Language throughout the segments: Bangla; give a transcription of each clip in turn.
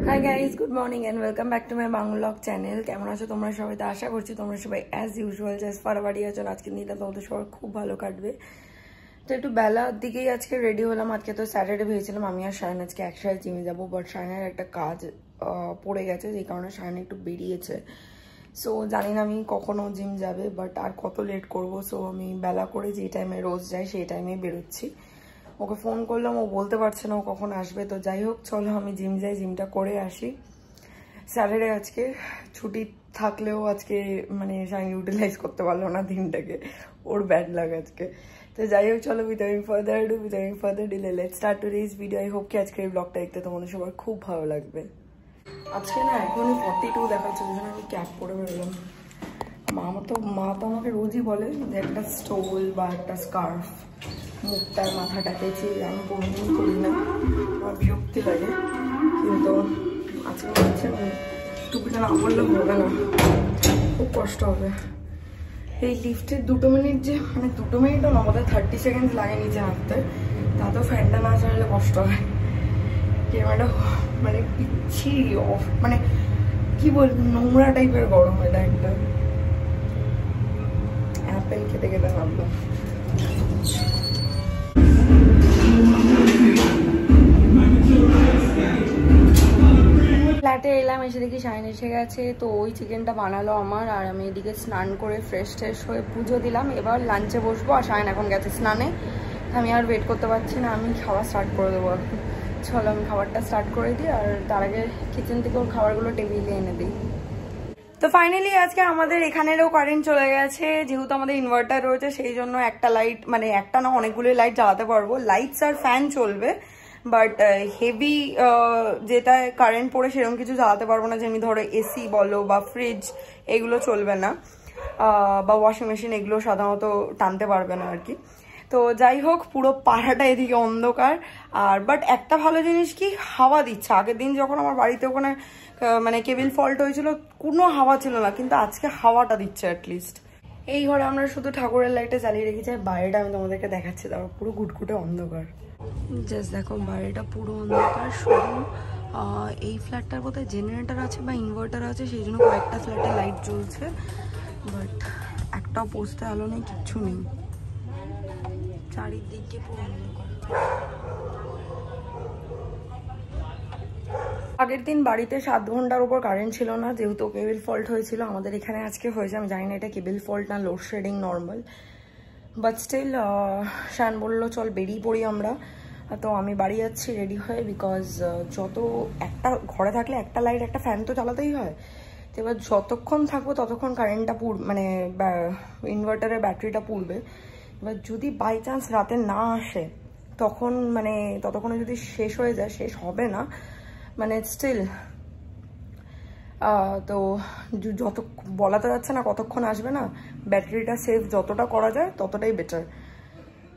High guys, good morning and welcome back to my vlog channel. কেমন আছো তোমরা সবাই? তো আশা করছি তোমরা সবাই অ্যাজ ইউজুয়াল জাস্ট ফারাবাড়ি আছো। আজকের দিনটা তোমাদের সবার খুব ভালো কাটবে। তো একটু বেলার দিকেই আজকে রেডি হলাম। আজকে তো স্যাটারডে ভেবেছিলাম আমি আর শায়ন আজকে একসাথে জিমে যাবো, বাট শায়নের একটা কাজ পড়ে গেছে, যেই কারণে শায়ন একটু বেরিয়েছে। সো জানি না আমি কখনো জিম যাবে, বাট আর কত লেট করবো। সো আমি বেলা করে যে টাইমে রোজ যাই সেই টাইমে বেরোচ্ছি। ওকে ফোন করলাম, ও বলতে পারছে না ও কখন আসবে। তো যাই হোক, চলো আমি জিম যাই, জিমটা করে আসি। স্যাটারডে আজকে ছুটি থাকলেও আজকে মানে শাইন ইউটিলাইজ করতে পারলো না দিনটাকে, ওর ব্যাড লাগে আজকে। তো যাই হোক, চলো without further delay let's start today's video. I hope কি আজকের এই ব্লগটা দেখতে তোমাদের সবার খুব ভালো লাগবে। আজকে না এখনই 42 দেখাচ্ছে, ওই জন্য আমি ক্যাপ পরে বেরোলাম। মা তো আমাকে রোজই বলে যে একটা স্টোল বা একটা স্কার্ফ মুখটার মাথাটা পেঁচিয়ে, আমি কোনোদিন করি না, আমার বিরক্তি লাগে। কিন্তু আজকে হচ্ছে টুপিটা না করলে হবে না, খুব কষ্ট হবে। এই লিফটের 2 মিনিট যে মানে 2 মিনিটও না, আমাদের 30 সেকেন্ড লাগে নিচে নামতে, তাতেও ফ্যানটা না চালালে কষ্ট হয়। ক্যামেরাটা মানে পিচ্ছি অফ, মানে কি বলবো, নোংরা টাইপের গরম এটা। একটা অ্যাপেল খেতে খেতে নামলো। ফ্ল্যাটে এলাম, এসে দেখি শাইন এসে গেছে। তো ওই চিকেনটা বানালো আমার, আর আমি এদিকে স্নান করে ফ্রেশ হয়ে পুজো দিলাম। এবার লাঞ্চে বসবো, আর শাইন এখন গেছে স্নানে। আমি আর ওয়েট করতে পারছি না, আমি খাওয়া স্টার্ট করে দেবো। চলো আমি খাবারটা স্টার্ট করে দিই, আর তার আগে কিচেন থেকে ওর খাবারগুলো টেবিলে এনে দিই। তো ফাইনালি আজকে আমাদের এখানেরও কারেন্ট চলে গেছে। যেহেতু আমাদের ইনভার্টার রয়েছে, সেই জন্য একটা লাইট, মানে একটা না অনেকগুলো লাইট জ্বালাতে পারবো। লাইটস আর ফ্যান চলবে, বাট হেভি যেটা কারেন্ট পড়ে সেরকম কিছু জ্বালাতে পারবো না। যেমনি ধরো এসি বলো বা ফ্রিজ, এগুলো চলবে না, বা ওয়াশিং মেশিন, এগুলো সাধারণত টানতে পারবে না আর কি। তো যাই হোক, পুরো পাড়াটা এদিকে অন্ধকার। আর বাট একটা ভালো জিনিস কি, হাওয়া দিচ্ছে। আগের দিন যখন আমার বাড়িতে ওখানে মানে কেবিল ফল্ট হয়েছিল, কোনো হাওয়া ছিল না, কিন্তু আজকে হাওয়াটা দিচ্ছে অ্যাটলিস্ট। এই ঘরে আমরা শুধু ঠাকুরের লাইটে জ্বালিয়ে রেখেছি, আর বাইরেটা আমি তোমাদেরকে দেখাচ্ছি, তারপর পুরো ঘুটঘুটে অন্ধকার। জাস্ট দেখো বাইরেটা পুরো অন্ধকার। শুধু এই ফ্ল্যাটটার বোধহয় জেনারেটর আছে বা ইনভার্টার আছে, সেই জন্য কয়েকটা ফ্ল্যাটে লাইট জ্বলছে, বাট একটাও পোস্টে আলো নেই, কিচ্ছু নেই, চারিদিকে পুরো অন্ধকার। আগের দিন বাড়িতে 7 ঘন্টার উপর কারেন্ট ছিল না, যেহেতু কেবিল ফল্ট হয়েছিল। আমাদের এখানে আজকে হয়েছে, আমি জানি না এটা কেবিল ফল্ট না লোডশেডিং নর্মাল, বাট স্টিল শান বললো চল বেরিয়ে পড়ি আমরা। তো আমি বাড়ি যাচ্ছি রেডি হয়ে, বিকজ যত একটা ঘরে থাকলে একটা লাইট একটা ফ্যান তো চালাতেই হয়। তো এবার যতক্ষণ থাকবো ততক্ষণ কারেন্টটা মানে ইনভার্টারের ব্যাটারিটা পুড়বে। এবার যদি বাই চান্স রাতে না আসে, তখন মানে ততক্ষণে যদি শেষ হয়ে যায়, শেষ হবে না মানে স্টিল, তো যত বলা তো যাচ্ছে না কতক্ষণ আসবে না, ব্যাটারিটা সেভ যতটা করা যায় ততটাই বেটার।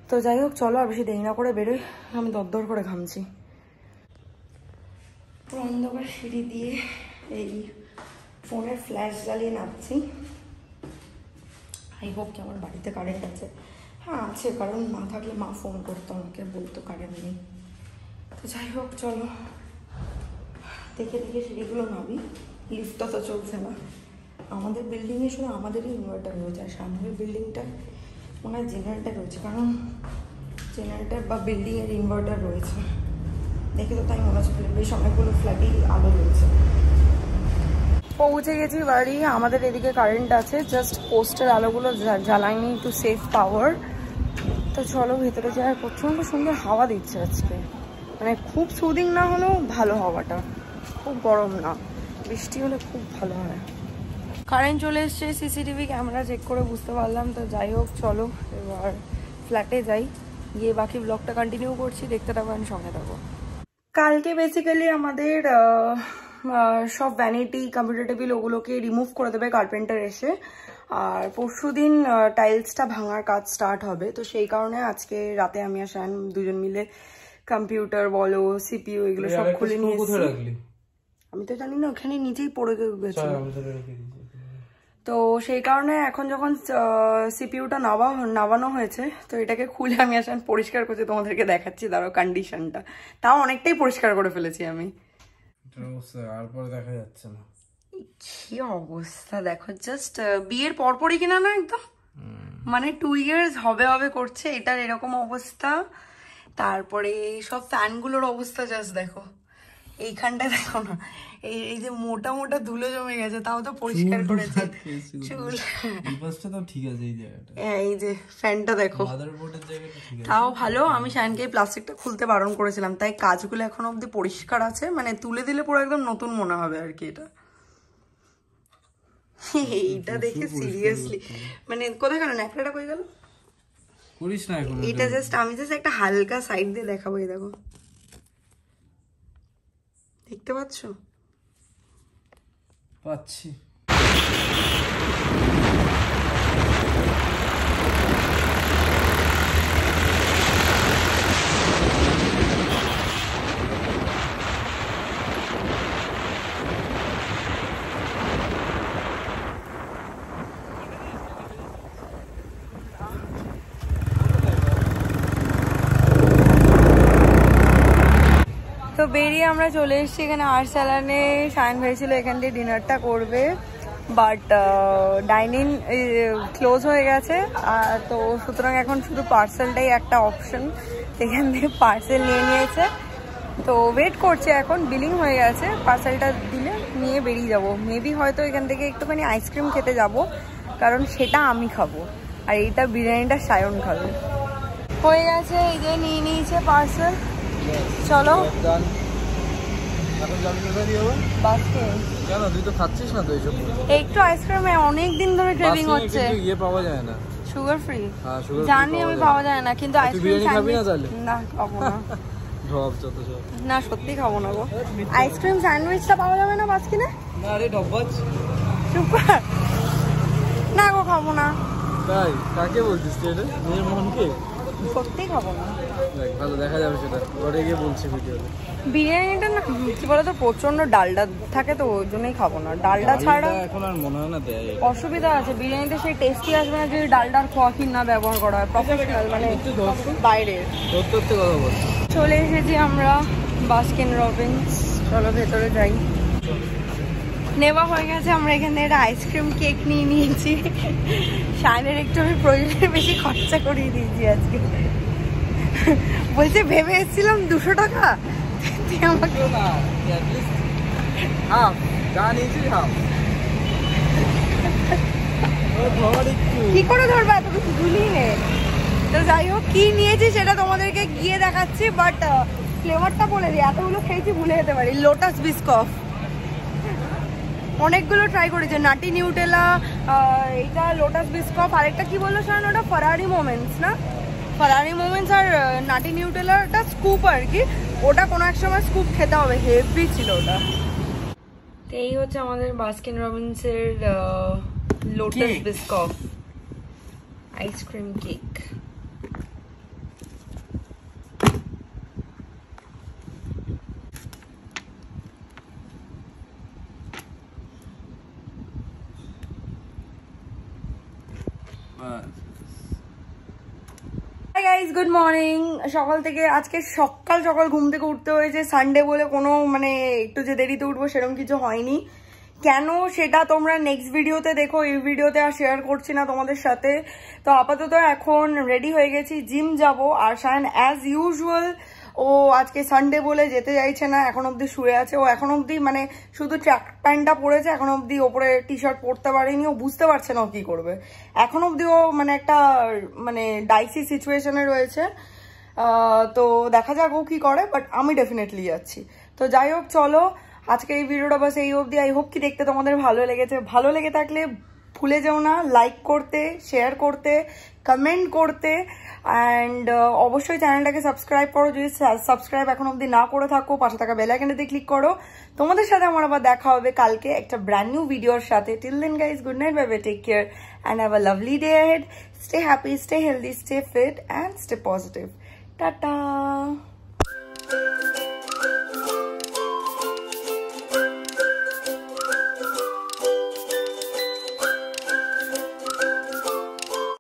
তো যাই হোক, চলো আর বেশি দেরি না করে বেরোই, আমি দরদর করে ঘামছি। অন্ধকার সিঁড়ি দিয়ে এই ফোনের ফ্ল্যাশ জ্বালিয়ে নামছি। আই হোপ কি আমার বাড়িতে কারেন্ট আছে। হ্যাঁ আছে, কারণ না থাকলে মা ফোন করতো আমাকে, বলতো কারেন্ট নেই। তো যাই হোক, চলো দেখে দেখে সিঁড়িগুলো নামি। লিফটটা তো চলছে না। আমাদের বিল্ডিংয়ে শুধু আমাদেরই ইনভার্টার রয়েছে, আর সামনের বিল্ডিংটা মনে হয় জেনারেটার রয়েছে, কারণ জেনারেটার বা বিল্ডিংয়ের ইনভার্টার রয়েছে, দেখে তো তাই মনে হচ্ছে। বেশ অনেকগুলো ফ্ল্যাটেই আলো রয়েছে। পৌঁছে গেছি বাড়ি। আমাদের এদিকে কারেন্ট আছে, জাস্ট পোস্টের আলোগুলো জ্বালায়নি টু সেভ পাওয়ার। তো চলো ভেতরে যাওয়ার, প্রচণ্ড সুন্দর হাওয়া দিচ্ছে আজকে, মানে খুব সুদিং না হলেও ভালো হাওয়াটা, খুব গরম না। বৃষ্টি হলে খুব ভালো হয়। কারেন্ট চলে এসছে, সিসিটিভি ক্যামেরা চেক করে বুঝতে পারলাম। তো যাই হোক, চলো এবার ফ্ল্যাটে যাই, গিয়ে বাকি ব্লগটা কন্টিনিউ করছি, দেখতে থাকো, আমি সঙ্গে থাকো। কালকে বেসিক্যালি আমাদের সব ভ্যানিটি, কম্পিউটার টেবিল ওগুলোকে রিমুভ করে দেবে কার্পেন্টার এসে, আর পরশুদিন টাইলসটা ভাঙার কাজ স্টার্ট হবে। তো সেই কারণে আজকে রাতে আমি আর শায়ন দুজন মিলে কম্পিউটার বলো, সিপিইউ, এগুলো সব খুলে নিয়েছি। আমি তো জানি না, ওখানে নিচেই পড়ে গেছে। তো সেই কারণে এখন যখন সিপিইউটা নামানো হয়েছে, তো এটাকে খুলে আমি আসলে পরিষ্কার করছি, তোমাদেরকে দেখাচ্ছি দাঁড়াও কন্ডিশনটা। তাও অনেকটাই পরিষ্কার করে ফেলেছি আমি। তারপর দেখা যাচ্ছে না কি অবস্থা দেখো, জাস্ট বিয়ের পরপরই কিনা না একদম, মানে 2 years হবে হবে করছে, এটার এরকম অবস্থা। তারপরে সব ফ্যানগুলোর অবস্থা জাস্ট দেখো, এইখানটা দেখো না, এই যে মোটা মোটা ধুলো জমে গেছে, তাও তো পরিষ্কার করেছে চুল। এই পাশটা তো ঠিক আছে, এই জায়গাটা, এই যে ফ্যানটা দেখো, মাদারবোর্ডের জায়গাটা ঠিক আছে, তাও ভালো। আমি শায়নকে প্লাস্টিকটা খুলতে বারণ করেছিলাম, তাই কাজগুলো এখনো অব্দি পরিষ্কার আছে, মানে তুলে দিলে পুরো একদম নতুন মনে হবে আর কি। এটা এইটা দেখে সিরিয়াসলি মানে কোথায় গেল, ন্যাকড়াটা কই গেল, করিস না এখন এটা জাস্ট আমি জাস্ট একটা হালকা সাইড দিয়ে দেখাবো। এই দেখো, দেখতে পাচ্ছ? পাচ্ছি। তো বেরিয়ে আমরা চলে এসেছি এখানে আরসালানে। শায়ন ভেবেছিল এখান দিয়ে ডিনারটা করবে, বাট ডাইনিং ক্লোজ হয়ে গেছে, তো সুতরাং এখন শুধু পার্সেলটাই একটা অপশন, এখান থেকে পার্সেল নিয়ে নিয়েছে। তো ওয়েট করছে, এখন বিলিং হয়ে গেছে, পার্সেলটা দিলে নিয়ে বেরিয়ে যাবো। মেবি হয়তো এখান থেকে একটুখানি আইসক্রিম খেতে যাব, কারণ সেটা আমি খাবো আর এইটা বিরিয়ানিটা শায়ন খাবে। হয়ে গেছে, এই যে নিয়ে নিয়েছে পার্সেল। চলো একটু আইসক্রিম, অনেকদিন ধরে ক্রেভিং হচ্ছে। পাওয়া যায় না সুগার ফ্রি, জানি আমি পাওয়া যায় না, কিন্তু আইসক্রিম না খাবো না। না সত্যি খাবো না গো, আইসক্রিম স্যান্ডউইচটা পাওয়া যাবে না বাস্কিনে? না গো খাবো না। তাই কাকে বলছিস এটা? মেয়ের মনকে? সত্যি খাবো না। ভালো দেখা যাবে সেটা, ঘরে গিয়ে বলছি ভিডিওতে। বিরিয়ানিটা না কি বলতো প্রচন্ড ডালডা থাকে, তো ওই জন্যই খাবো না। ডালডা ছাড়া এখন আর মনে হয় না দেয়, অসুবিধা আছে। বিরিয়ানিতে সেই টেস্টি আসবে না যদি ডালডার খোয়াকিন না ব্যবহার করা হয়, প্রফেশনাল মানে বাইরের। কথা বল। চলে এসেছি আমরা বাস্কিন রবিন্স, চলো ভেতরে যাই। নেওয়া হয়ে গেছে, আমরা এখানে একটা আইসক্রিম কেক নিয়ে নিয়েছি। শায়নের একটু আমি প্রয়োজনের বেশি খরচা করিয়ে দিয়েছি আজকে। বলছে ভেবে এসেছিলাম 200 টাকা, আমাকে কি করে ধরবে, এত কিছু ভুলিয়ে নে। তো যাই হোক কি নিয়েছি সেটা তোমাদেরকে গিয়ে দেখাচ্ছি, বাট ফ্লেভারটা বলে দিই, এতগুলো খেয়েছি ভুলে যেতে পারি। লোটাস বিস্কফ অনেকগুলো ট্রাই করেছে, নাটি নিউটেলা, এইটা লোটাস বিস্কফ, আরেকটা কি বললো শায়ন ওটা? ফারারি মোমেন্টস না? ফারারি মোমেন্টস আর নাটি নিউটেলাটা স্কুপ আর কি, ওটা কোনো এক সময় স্কুপ খেতে হবে, হেভি ছিল ওটা। তো এই হচ্ছে আমাদের বাস্কিন রবিন্সের Lotus Biscoff ice cream cake. Good morning. সকাল থেকে আজকে সকাল ঘুম থেকে উঠতে হয়েছে, সানডে বলে কোনো মানে একটু যে দেরিতে উঠবো সেরকম কিছু হয়নি। কেন সেটা তোমরা নেক্সট ভিডিওতে দেখো, এই ভিডিওতে আর শেয়ার করছি না তোমাদের সাথে। তো আপাতত এখন রেডি হয়ে গেছি, জিম যাব। আর শায়ন অ্যাজ ইউজুয়াল ও আজকে সানডে বলে যেতে চাইছে না, এখন অব্দি শুয়ে আছে। ও এখন অব্দি মানে শুধু ট্র্যাক প্যান্টটা পরেছে, এখন অব্দি ওপরে টি শার্ট পরতে পারেনি। ও বুঝতে পারছে না ও কি করবে, এখন অব্দি ও মানে একটা মানে ডাইসি সিচুয়েশনে রয়েছে। তো দেখা যাক ও কি করে, বাট আমি ডেফিনেটলি যাচ্ছি। তো যাই হোক চলো, আজকে এই ভিডিওটা বাস এই অবধি। আই হোপ কি দেখতে তোমাদের ভালো লেগেছে। ভালো লেগে থাকলে ভুলে যেও না লাইক করতে, শেয়ার করতে, কমেন্ট করতে, অ্যান্ড অবশ্যই চ্যানেলটাকে সাবস্ক্রাইব করো যদি সাবস্ক্রাইব এখন অব্দি না করে থাকো। পাশে থাকা বেল আইকনটাতে ক্লিক করো। তোমাদের সাথে আমার আবার দেখা হবে কালকে একটা ব্র্যান্ড নিউ ভিডিওর সাথে। Till then guys, good night, bye bye, take care and have a lovely day ahead. Stay happy, stay healthy, stay fit and stay positive. Ta-ta.